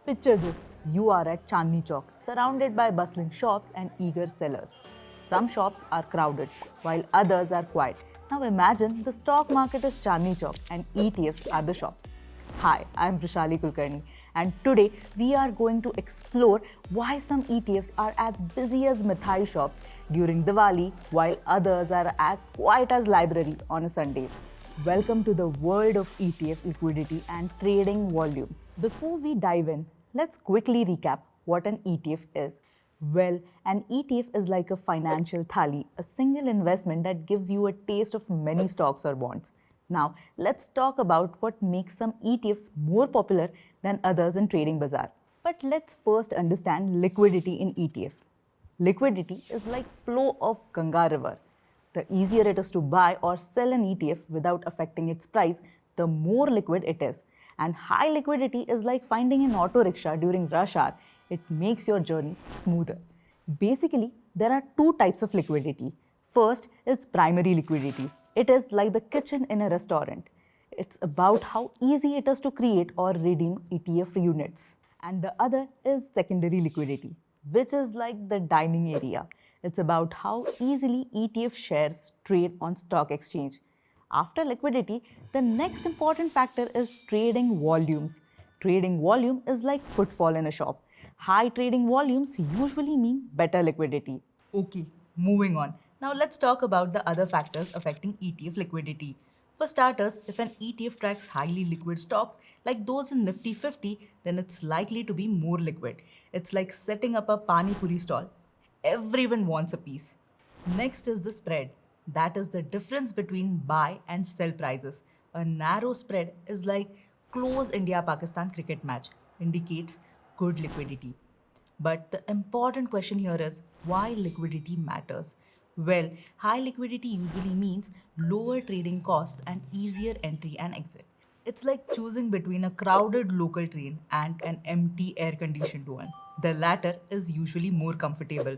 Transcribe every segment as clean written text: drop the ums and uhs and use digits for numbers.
Picture this, you are at Chandni Chowk, surrounded by bustling shops and eager sellers. Some shops are crowded, while others are quiet. Now imagine the stock market is Chandni Chowk and ETFs are the shops. Hi, I'm Vrishali Kulkarni, and today we are going to explore why some ETFs are as busy as mithai shops during Diwali, while others are as quiet as library on a Sunday. Welcome to the world of ETF liquidity and trading volumes. Before we dive in, let's quickly recap what an ETF is. Well, an ETF is like a financial thali, a single investment that gives you a taste of many stocks or bonds. Now, let's talk about what makes some ETFs more popular than others in trading bazaar. But let's first understand liquidity in ETF. Liquidity is like flow of Ganga river. The easier it is to buy or sell an ETF without affecting its price, the more liquid it is. And high liquidity is like finding an auto rickshaw during rush hour. It makes your journey smoother. Basically, there are two types of liquidity. First is primary liquidity. It is like the kitchen in a restaurant. It's about how easy it is to create or redeem ETF units. And the other is secondary liquidity, which is like the dining area. It's about how easily ETF shares trade on stock exchange. After liquidity, the next important factor is trading volumes. Trading volume is like footfall in a shop. High trading volumes usually mean better liquidity. Okay, moving on. Now let's talk about the other factors affecting ETF liquidity. For starters, if an ETF tracks highly liquid stocks like those in Nifty 50, then it's likely to be more liquid. It's like setting up a Pani Puri stall. Everyone wants a piece. Next is the spread. That is the difference between buy and sell prices. A narrow spread is like close India Pakistan cricket match, indicates good liquidity. But the important question here is why liquidity matters. Well, high liquidity usually means lower trading costs and easier entry and exit. It's like choosing between a crowded local train and an empty air conditioned one. The latter is usually more comfortable.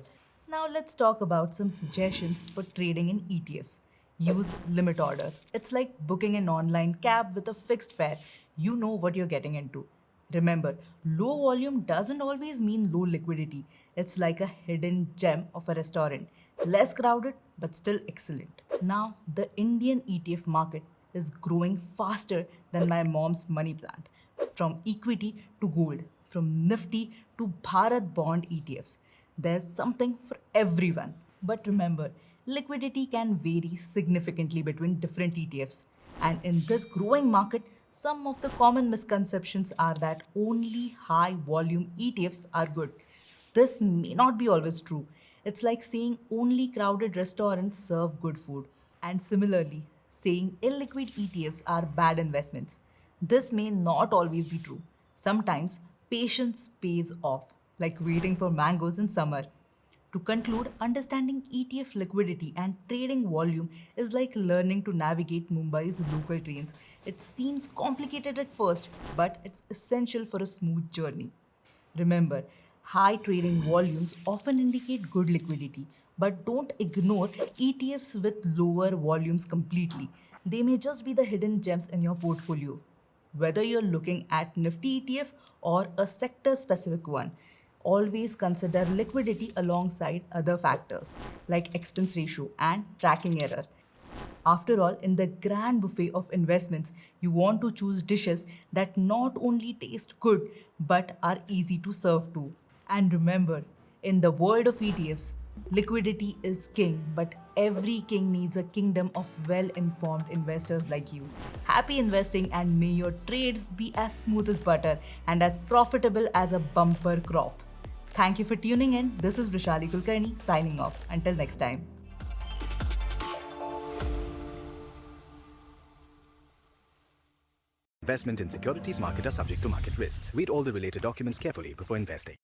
Now let's talk about some suggestions for trading in ETFs. Use limit orders. It's like booking an online cab with a fixed fare. You know what you're getting into. Remember, low volume doesn't always mean low liquidity. It's like a hidden gem of a restaurant. Less crowded, but still excellent. Now, the Indian ETF market is growing faster than my mom's money plant. From equity to gold, from Nifty to Bharat bond ETFs. There's something for everyone. But remember, liquidity can vary significantly between different ETFs. And in this growing market, some of the common misconceptions are that only high volume ETFs are good. This may not be always true. It's like saying only crowded restaurants serve good food. And similarly, saying illiquid ETFs are bad investments. This may not always be true. Sometimes patience pays off, like waiting for mangoes in summer. To conclude, understanding ETF liquidity and trading volume is like learning to navigate Mumbai's local trains. It seems complicated at first, but it's essential for a smooth journey. Remember, high trading volumes often indicate good liquidity, but don't ignore ETFs with lower volumes completely. They may just be the hidden gems in your portfolio. Whether you're looking at Nifty ETF or a sector specific one, always consider liquidity alongside other factors like expense ratio and tracking error. After all, in the grand buffet of investments, you want to choose dishes that not only taste good but are easy to serve too. And remember, in the world of ETFs, liquidity is king, but every king needs a kingdom of well informed investors like you. Happy investing, and may your trades be as smooth as butter and as profitable as a bumper crop. Thank you for tuning in. This is Vrishali Kulkarni signing off. Until next time. Investment in securities market are subject to market risks. Read all the related documents carefully before investing.